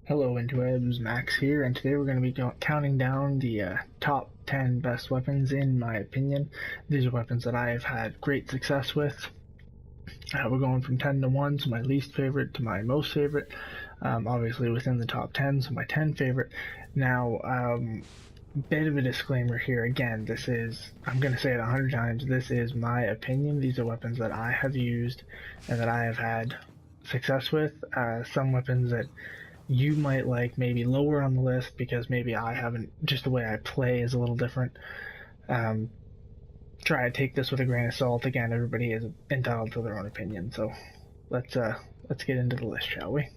Hello interwebs, Max here, and today we're going to be counting down the top 10 best weapons in my opinion. These are weapons that I have had great success with. We're going from 10 to 1, so my least favorite to my most favorite. Obviously within the top 10, so my 10 favorite. Now, bit of a disclaimer here. Again, this is, I'm going to say it 100 times, this is my opinion. These are weapons that I have used and that I have had success with. Some weapons that you might like maybe lower on the list because maybe I haven't, just the way I play is a little different. Try to take this with a grain of salt. Again, everybody is entitled to their own opinion, so let's get into the list, shall we?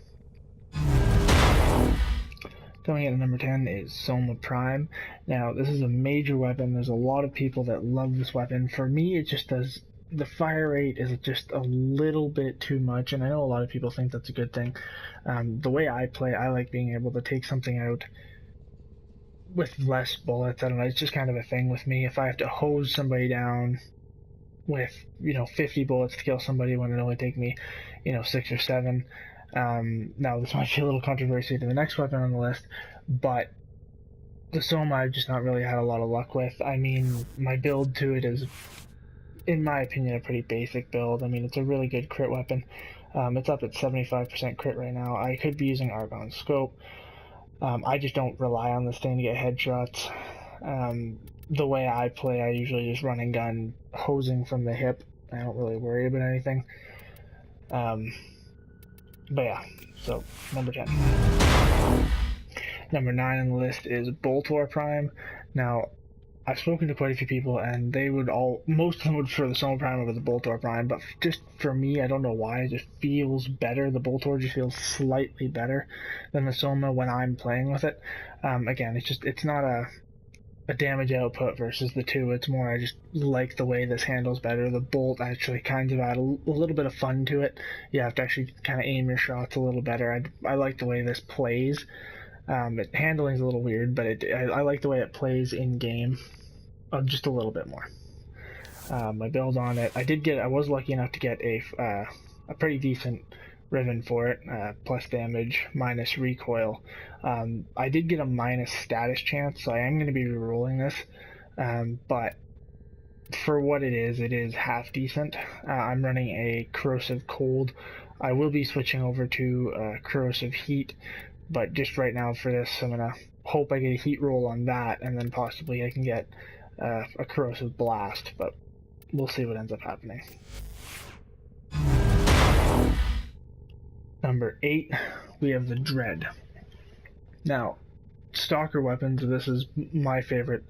Going in at number 10 is Soma Prime. Now, this is a major weapon. There's a lot of people that love this weapon. For me, it just does, the fire rate is just a little bit too much, and I know a lot of people think that's a good thing. The way I play, I like being able to take something out with less bullets. I don't know, it's just kind of a thing with me. If I have to hose somebody down with, 50 bullets to kill somebody when it only take me, 6 or 7. Now, this might be a little controversy to the next weapon on the list, but the Soma I've just not really had a lot of luck with. I mean, my build to it is, in my opinion, a pretty basic build. I mean, it's a really good crit weapon. It's up at 75% crit right now. I could be using Argon Scope. I just don't rely on this thing to get headshots. The way I play, I usually just run and gun, hosing from the hip. I don't really worry about anything. But yeah, so number 10. Number 9 on the list is Boltor Prime. Now, I've spoken to quite a few people, and most of them would prefer the Soma Prime over the Boltor Prime, but just for me, I don't know why, it just feels better. The Boltor just feels slightly better than the Soma when I'm playing with it. Again, it's not a damage output versus the two. It's more, I just like the way this handles better. The Bolt actually kind of add a little bit of fun to it. You have to actually kind of aim your shots a little better. I like the way this plays. Handling is a little weird, but I like the way it plays in game. Just a little bit more. My build on it, I was lucky enough to get a pretty decent Riven for it, plus damage, minus recoil. I did get a minus status chance, so I am going to be rerolling this, but for what it is half decent. I'm running a Corrosive Cold. I will be switching over to Corrosive Heat, but just right now for this, I'm going to hope I get a heat roll on that, and then possibly I can get a Corrosive Blast, but we'll see what ends up happening. Number 8, we have the Dread. Now, Stalker weapons, this is my favorite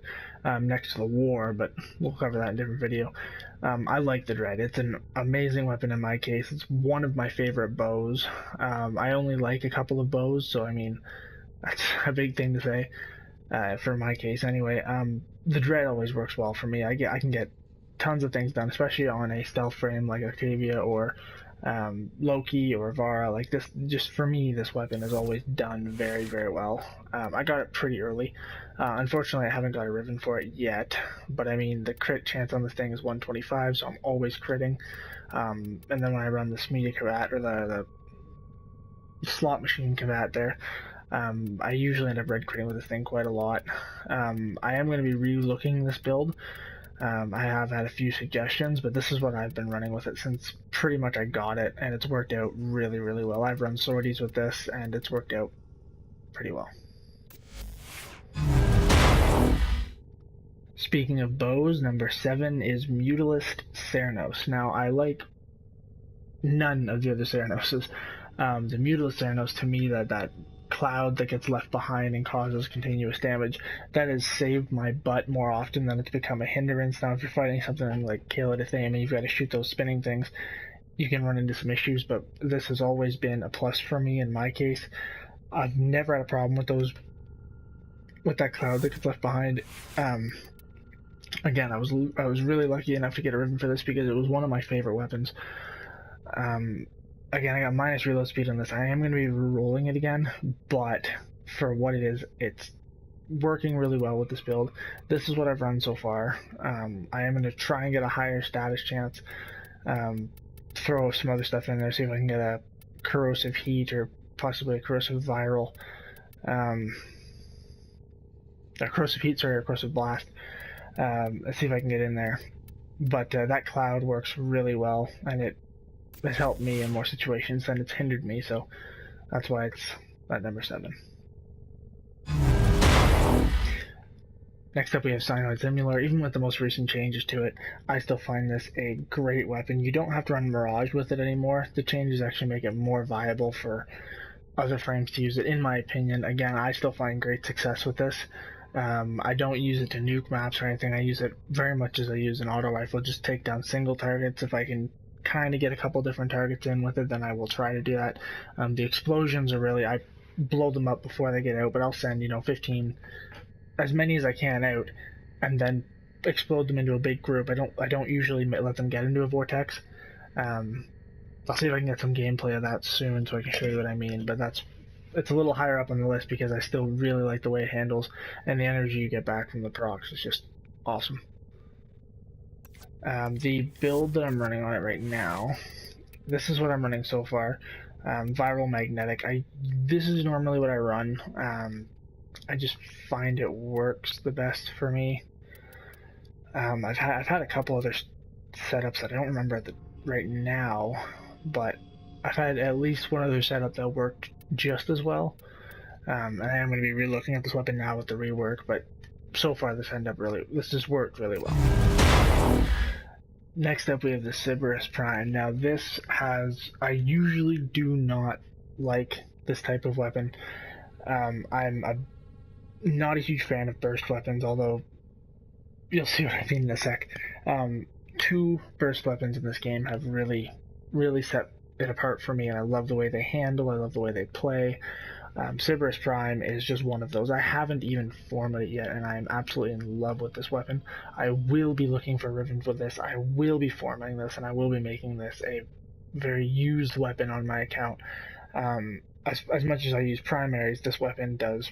next to the War, but we'll cover that in a different video. I like the Dread. It's an amazing weapon in my case. It's one of my favorite bows. I only like a couple of bows, so I mean, that's a big thing to say. For my case anyway. The Dread always works well for me. I can get tons of things done, especially on a stealth frame like Octavia or Loki or Vara. Like this, just for me, this weapon has always done very, very well. I got it pretty early. Unfortunately, I haven't got a Riven for it yet, but I mean, the crit chance on this thing is 125, so I'm always critting. And then when I run the Media Kavat, or the slot machine Kavat there, I usually end up red critting with this thing quite a lot. I am going to be re-looking this build. I have had a few suggestions, but this is what I've been running with it since pretty much I got it, and it's worked out really, really well. I've run sorties with this, and it's worked out pretty well. Speaking of bows, number 7 is Mutalist Cernos. Now, I like none of the other Cernoses. The Mutalist Cernos, to me, that cloud that gets left behind and causes continuous damage, that has saved my butt more often than it's become a hindrance. Now, if you're fighting something like Kael'thasame and you've got to shoot those spinning things, you can run into some issues, but this has always been a plus for me in my case. I've never had a problem with that cloud that gets left behind. Again, I was really lucky enough to get a Riven for this because it was one of my favorite weapons. Again, I got minus reload speed on this. I am going to be rolling it again, but for what it is, it's working really well with this build. This is what I've run so far. I am going to try and get a higher status chance. Throw some other stuff in there, see if I can get a Corrosive Heat or possibly a corrosive viral, a corrosive heat, sorry, or corrosive blast. Let's see if I can get in there. But that cloud works really well, and it has helped me in more situations than it's hindered me, so that's why it's at number 7. Next up we have Cyanoid Simular. Even with the most recent changes to it, I still find this a great weapon. You don't have to run Mirage with it anymore. The changes actually make it more viable for other frames to use it, in my opinion. Again, I still find great success with this. I don't use it to nuke maps or anything. I use it very much as I use an auto rifle, just take down single targets. If I can kind of get a couple different targets in with it, then I will try to do that. The explosions are really, I blow them up before they get out, but I'll send 15, as many as I can out, and then explode them into a big group. I don't usually let them get into a vortex. I'll see if I can get some gameplay of that soon so I can show you what I mean, but it's a little higher up on the list because I still really like the way it handles, and the energy you get back from the procs is just awesome. The build that I'm running on it right now, this is what I'm running so far. Viral magnetic. This is normally what I run. I just find it works the best for me. I've had a couple other setups that I don't remember right now, but I've had at least one other setup that worked just as well. And I am going to be re-looking at this weapon now with the rework, but so far this just worked really well. Next up we have the Cerberus Prime. Now I usually do not like this type of weapon. I'm not a huge fan of burst weapons, although you'll see what I mean in a sec. 2 burst weapons in this game have really, really set it apart for me, and I love the way they handle, I love the way they play. Cerberus Prime is just one of those. I haven't even formed it yet, and I am absolutely in love with this weapon. I will be looking for ribbons with this, I will be formatting this, and I will be making this a very used weapon on my account. As much as I use primaries, this weapon does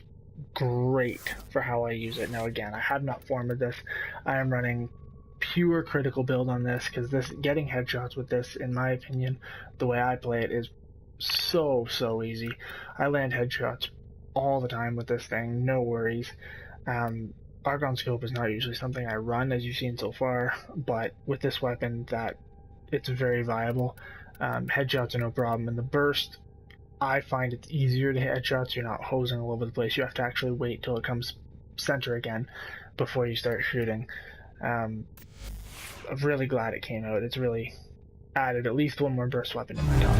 great for how I use it. Now again, I have not formatted this. I am running pure critical build on this because getting headshots with this, in my opinion, the way I play it is so easy. I land headshots all the time with this thing, no worries. Argon scope is not usually something I run, as you've seen so far, but with this weapon, it's very viable. Headshots are no problem, and the burst, I find it's easier to hit headshots. You're not hosing all over the place. You have to actually wait till it comes center again before you start shooting. I'm really glad it came out. It's really added at least one more burst weapon in my top.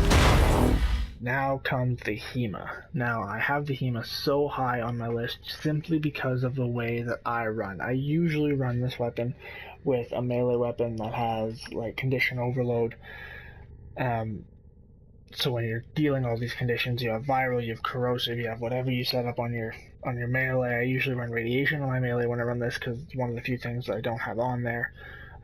Now comes the HEMA. Now, I have the HEMA so high on my list simply because of the way that I run. I usually run this weapon with a melee weapon that has like condition overload. So when you're dealing all these conditions, you have viral, you have corrosive, you have whatever you set up on your melee. I usually run radiation on my melee when I run this because it's one of the few things that I don't have on there.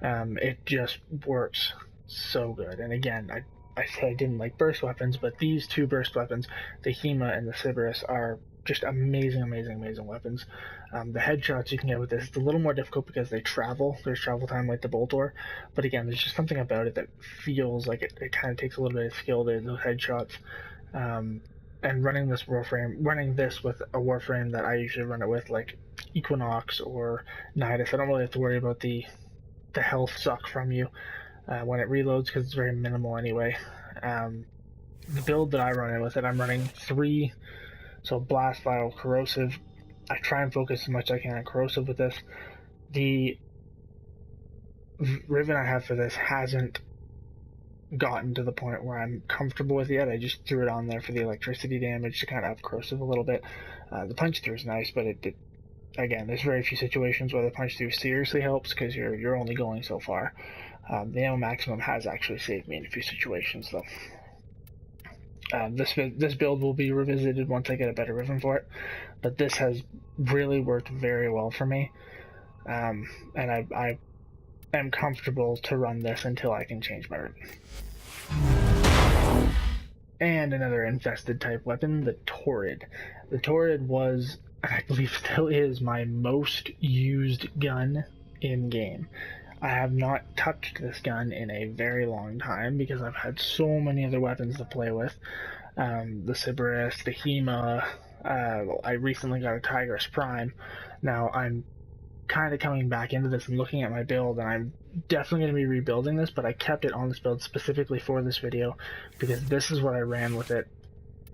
It just works so good. And again, I said I didn't like burst weapons, but these 2 burst weapons, the HEMA and the Cerberus, are just amazing weapons. The headshots you can get with this, it's a little more difficult because they travel. There's travel time like the Boltor, but again, there's just something about it that feels like it kind of takes a little bit of skill to those headshots. And running this with a warframe that I usually run it with, like Equinox or Nidus, I don't really have to worry about the health suck from you when it reloads because it's very minimal anyway. The build that I run it with, I'm running 3. So blast, viral, corrosive. I try and focus as much as I can on corrosive with this. The ribbon I have for this hasn't gotten to the point where I'm comfortable with it yet. I just threw it on there for the electricity damage to kind of up corrosive a little bit. The punch through is nice, but again, there's very few situations where the punch through seriously helps because you're only going so far. The ammo maximum has actually saved me in a few situations though. This build will be revisited once I get a better ribbon for it, but this has really worked very well for me, and I am comfortable to run this until I can change my ribbon. And another infested type weapon, the Torrid. The Torrid was, and I believe still is, my most used gun in game. I have not touched this gun in a very long time because I've had so many other weapons to play with. The Sybaris, the HEMA, I recently got a Tigris Prime. Now I'm kind of coming back into this and looking at my build, and I'm definitely going to be rebuilding this, but I kept it on this build specifically for this video because this is what I ran with it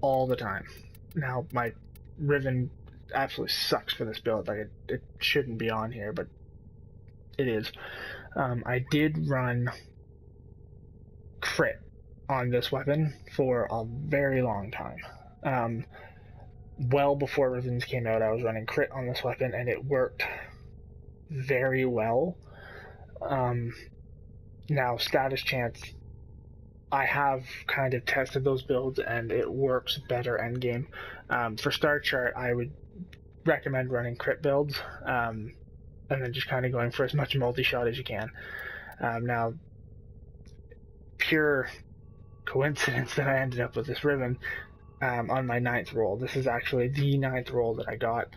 all the time. Now my Riven absolutely sucks for this build. Like it shouldn't be on here, but it is. I did run crit on this weapon for a very long time. Well before Rivens came out, I was running crit on this weapon, and it worked very well. Now, status chance, I have kind of tested those builds, and it works better endgame. For star chart, I would recommend running crit builds, and then just kind of going for as much multi-shot as you can. Now, pure coincidence that I ended up with this Riven on my 9th roll. This is actually the 9th roll that I got.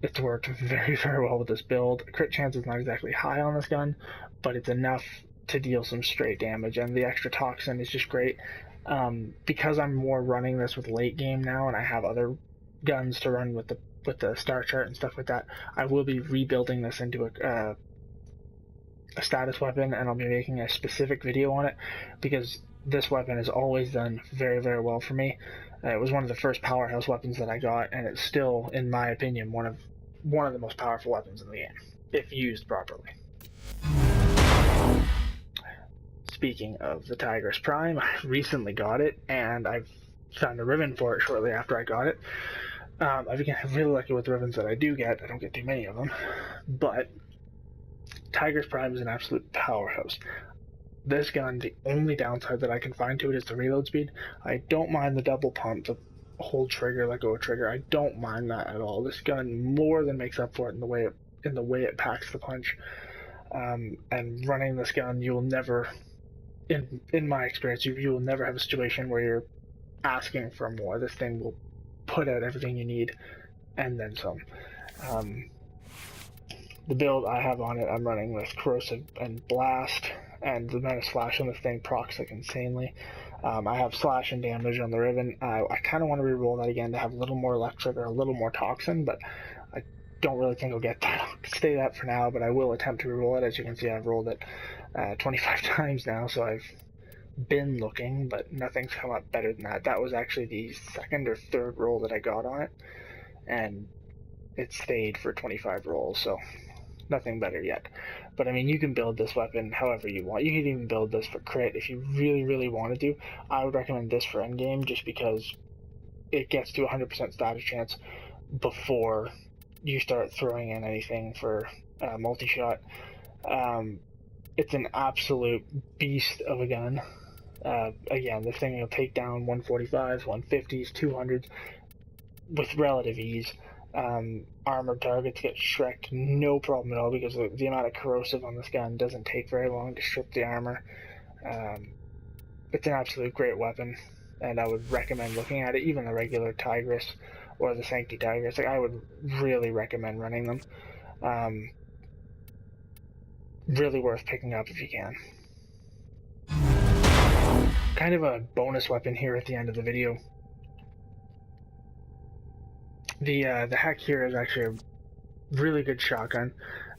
It's worked very, very well with this build. Crit chance is not exactly high on this gun, but it's enough to deal some straight damage, and the extra toxin is just great. Because I'm more running this with late game now, and I have other guns to run with the star chart and stuff like that, I will be rebuilding this into a status weapon, and I'll be making a specific video on it because this weapon has always done very, very well for me. It was one of the first powerhouse weapons that I got, and it's still, in my opinion, one of the most powerful weapons in the game, if used properly. Speaking of the Tigris Prime, I recently got it, and I've found a Riven for it shortly after I got it. I'm really lucky with the Rivens that I do get. I don't get too many of them, but Tigris Prime is an absolute powerhouse. This gun, the only downside that I can find to it is the reload speed. I don't mind the double pump, the hold trigger, let go trigger. I don't mind that at all. This gun more than makes up for it in the way it packs the punch. And running this gun, you will never, in my experience, you will never have a situation where you're asking for more. This thing will put out everything you need, and then some. The build I have on it, I'm running with Corrosive and Blast, and the amount of slash on this thing procs like insanely. I have slash and damage on the Riven. I kind of want to reroll that again to have a little more electric or a little more toxin, but I don't really think I'll get that. I'll stay that for now, but I will attempt to reroll it. As you can see, I've rolled it 25 times now, so I've been looking, but nothing's come up better than that. That was actually the second or third roll that I got on it, and it stayed for 25 rolls, so nothing better yet. But I mean, you can build this weapon however you want. You can even build this for crit if you really, really wanted to. I would recommend this for endgame just because it gets to 100% status chance before you start throwing in anything for multi-shot. It's an absolute beast of a gun. Again, this thing will take down 145s, 150s, 200s with relative ease. Armored targets get shreked no problem at all because the amount of corrosive on this gun doesn't take very long to strip the armor. It's an absolute great weapon, and I would recommend looking at it. Even the regular Tigris or the Sancti Tigris, I would really recommend running them. Really worth picking up if you can. Kind of a bonus weapon here at the end of the video. The Heck here is actually a really good shotgun.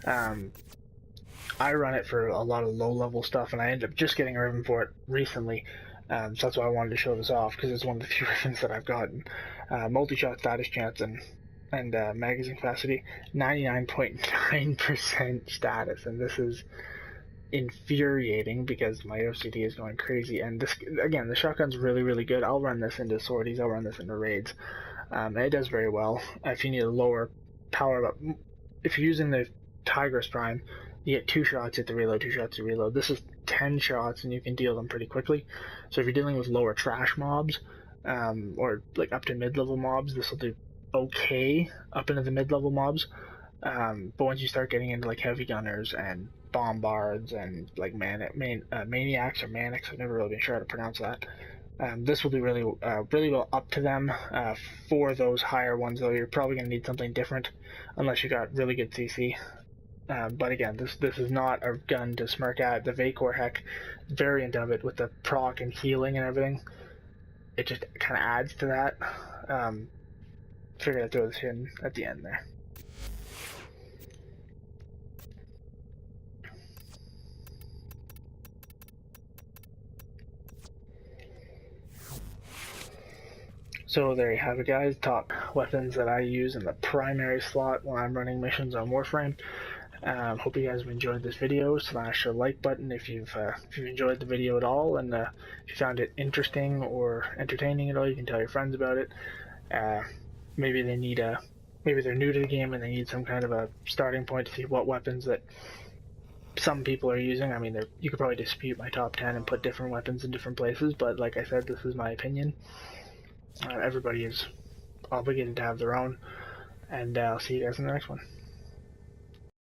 I run it for a lot of low-level stuff, and I ended up just getting a Riven for it recently. So that's why I wanted to show this off, because it's one of the few Rivens that I've gotten. Multi-shot status chance and magazine capacity, 99.9% status, and this is infuriating because my OCD is going crazy. And this, again, the shotgun's really, really good. I'll run this into sorties, I'll run this into raids. And it does very well. If you need a lower power, but if you're using the Tigris Prime, you get 2 shots at the reload, 2 shots at the reload. This is 10 shots, and you can deal them pretty quickly. So if you're dealing with lower trash mobs, or like up to mid-level mobs, this will do okay up into the mid-level mobs. But once you start getting into like heavy gunners and bombards and like maniacs or manics, I've never really been sure how to pronounce that. This will do really well up to them. For those higher ones, though, you're probably going to need something different unless you got really good CC. But again, this is not a gun to smirk at. The Vacor Heck variant of it with the proc and healing and everything, it just kind of adds to that. Figured I'd throw this in at the end there. So there you have it, guys. Top weapons that I use in the primary slot when I'm running missions on Warframe. Hope you guys have enjoyed this video. Smash the like button if you've enjoyed the video at all, and if you found it interesting or entertaining at all, you can tell your friends about it. Maybe they need maybe they're new to the game and they need some kind of a starting point to see what weapons that some people are using. I mean, you could probably dispute my top 10 and put different weapons in different places, but like I said, this is my opinion. Everybody is obligated to have their own, and I'll see you guys in the next one.